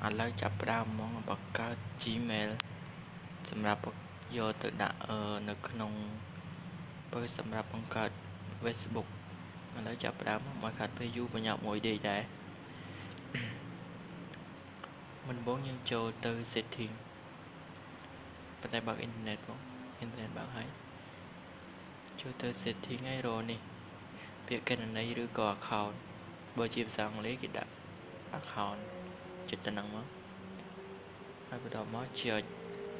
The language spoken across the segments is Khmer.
ឥឡូវចាប់ផ្ដើមមកបង្កើត Gmail សម្រាប់យកទៅដាក់នៅក្នុងពើសម្រាប់បង្កើត Facebook ឥឡូវចាប់ផ្ដើមមកខាត់ពេលយូរបញ្ញាប់មួយដេកដែរមិនបងយើងចូលទៅ setting ប៉ុន្តែបើកអ៊ីនធឺណិតមកអ៊ីនធឺណិតបើកហើយចូលទៅ setting ហើយរកនេះពាក្យគណនីឬក៏ account បើជាភាសាអង់គ្លេសគេដាក់ account ចុចទៅហ្នឹងមកហើយបន្ទាប់មកចុច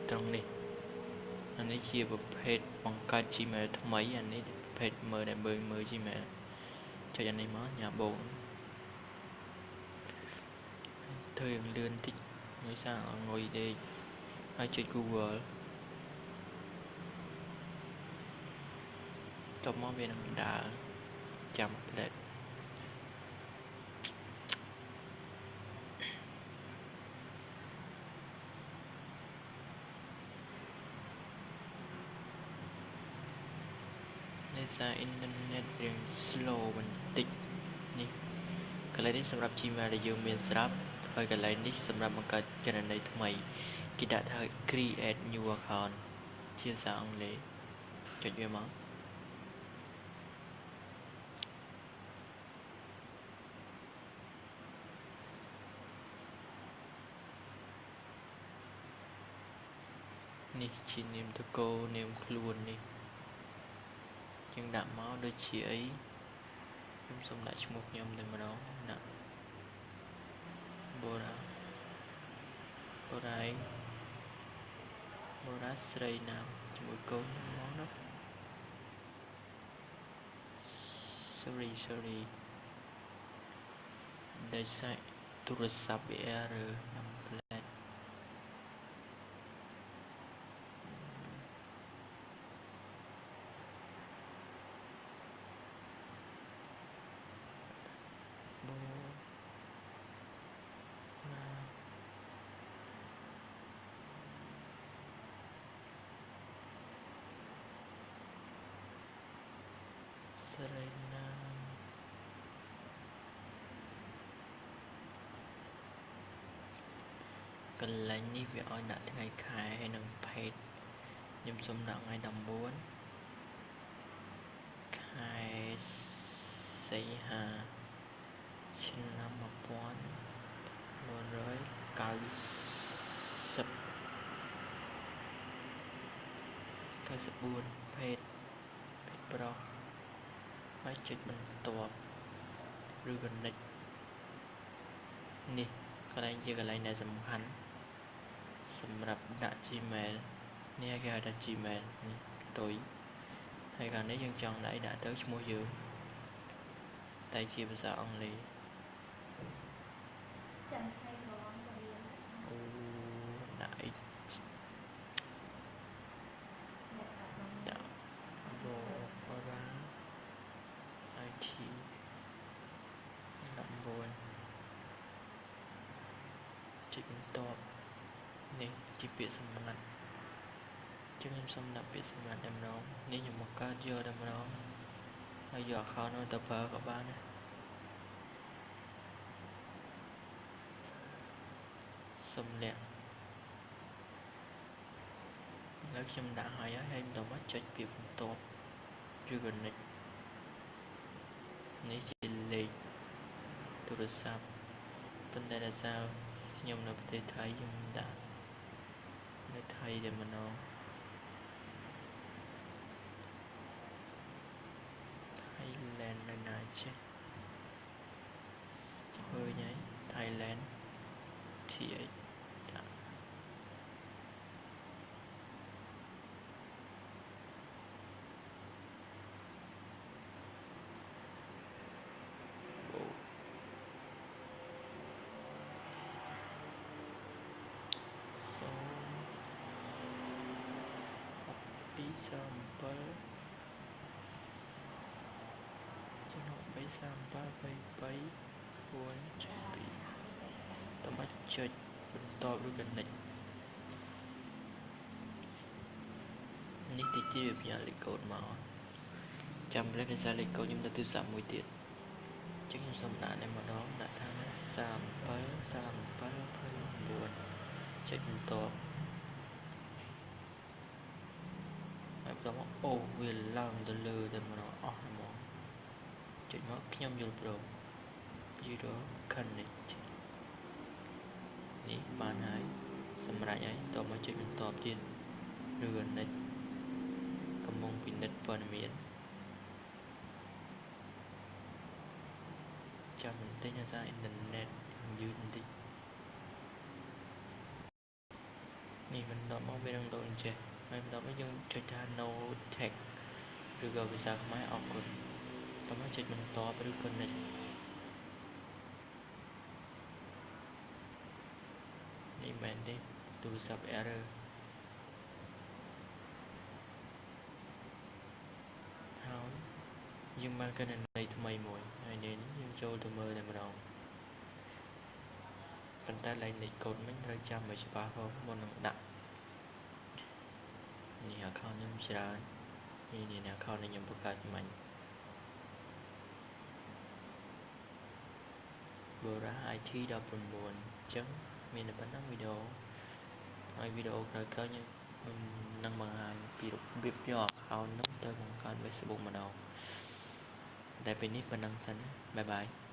ត្រង់នេះអានេះជាប្រភេទបង្កើត Gmail ថ្មីអានេះប្រភេទមើល Gmail ចុចអានេះមកញ៉ាំបូនធ្វើឲ្យលឿនតិចដោយសារអង្គុយដេកហើយចុច Google តបមកវានឹងដើរចាំផ្លែតដោយសារអ៊ីនធឺណិតរៀង slow បន្តិចនេះកន្លែងនេះសម្រាប់ Gmail ដែលយើងមានស្រាប់ហើយកន្លែងនេះសម្រាប់បង្កើតគណនីថ្មីគេដាក់ថា create new account ជាភាសាអង់គ្លេសចុចវាមកនេះជានាមតកោនាមខ្លួននេះយើងដាក់មកដូចជាអីខ្ញុំសូមដាក់ឈ្មោះខ្ញុំតែម្ដងដាក់បូរ៉ាស្រីណាមជាមួយកូនមកណា sorry ដែលសាច់ទូរស័ព្ទវាឬតាមផ្លែតបូណាស្រីណាកន្លែងនេះវាឲ្យដាក់ថ្ងៃខែហើយនឹងភេទខ្ញុំសូមដាក់ថ្ងៃ14ខែសីហាឆ្នាំ1994ភេទប្រុសហើយចុចបន្ទាប់ឬក៏ next នេះកន្លែងជាកន្លែងដែលសំខាន់សម្រាប់ដាក់ Gmail នេះគេហៅថា Gmail នេះផ្ទុយហើយកាលនេះយើងចង់ដាក់ទៅឈ្មោះយើងតែជាភាសាអង់គ្លេសចាំថ្ងៃក្រោយអូដាក់អីដាក់បូរ៉ា IT 19ចុចបន្ទាប់នេះជាពាក្យសម្ងាត់ខ្ញុំសូមដាក់ពាក្យសម្ងាត់តែម្ដងនេះខ្ញុំបង្កើតយកតែម្ដងហើយយក account នោះទៅប្រើក៏បានដែរសំលាក់ឥឡូវខ្ញុំដាក់ហើយបន្តមកចុចពាក្យបន្ទាប់ឬក៏ next នេះជាលេខទូរស័ព្ទប៉ុន្តែដោយសារខ្ញុំនៅប្រទេសថៃខ្ញុំដាក់នៅថៃតែម្ដងThailand នៅណាចេះឃើញហើយ Thailand TH ដាក់តមកចុចបន្តឬក៏ next នេះតិចទៀតវាផ្ញើលេខកូដមកចាំលេខដោយសារលេខកូដខ្ញុំនៅទូរស័ព្ទមួយទៀតចឹងខ្ញុំសូមដាក់តែម្ដងដាក់ថា37 ចុចបន្ទាប់ហើយបន្ទាប់មកអូវាឡើងទៅលើតែម្ដងអស់ហ្មងចុចមកខ្ញុំយល់ព្រម Zero Connect នេះបានហើយសម្រាប់ហើយតមកចុចបន្ទាប់ទៀតឬ Connect កំពុងពិនិត្យព័ត៌មានចាំបន្តិចអាសារអ៊ីនធឺណិតយឺតបន្តិចនេះបន្តមកវានឹងដូរអញ្ចេះហើយបន្តមកយើងចុចថា no text ឬក៏ភាសាខ្មែរអរគុណតមកចុចបន្តឬ Connect នេះមែនទេទូរស័ព្ទ error ហើយយើងបានគណនីថ្មីមួយហើយនេះយើងចូលទៅមើលតែម្ដងប៉ុន្តែលេខនៃកូដមិញត្រូវចាំឲ្យច្បាស់ផងមុននឹងដាក់នេះ account ខ្ញុំច្រើននេះ account ដែលខ្ញុំបង្កើតមិញបូរ៉ា IT 19អញ្ចឹងមានតែប៉ុណ្ណឹងវីដេអូហើយវីដេអូក្រោយៗខ្ញុំនឹងបង្ហាញពីរបៀបយក account នោះទៅបង្កើត Facebook ម្ដងតែពេលនេះប៉ុណ្ណឹងសិនបាយបាយ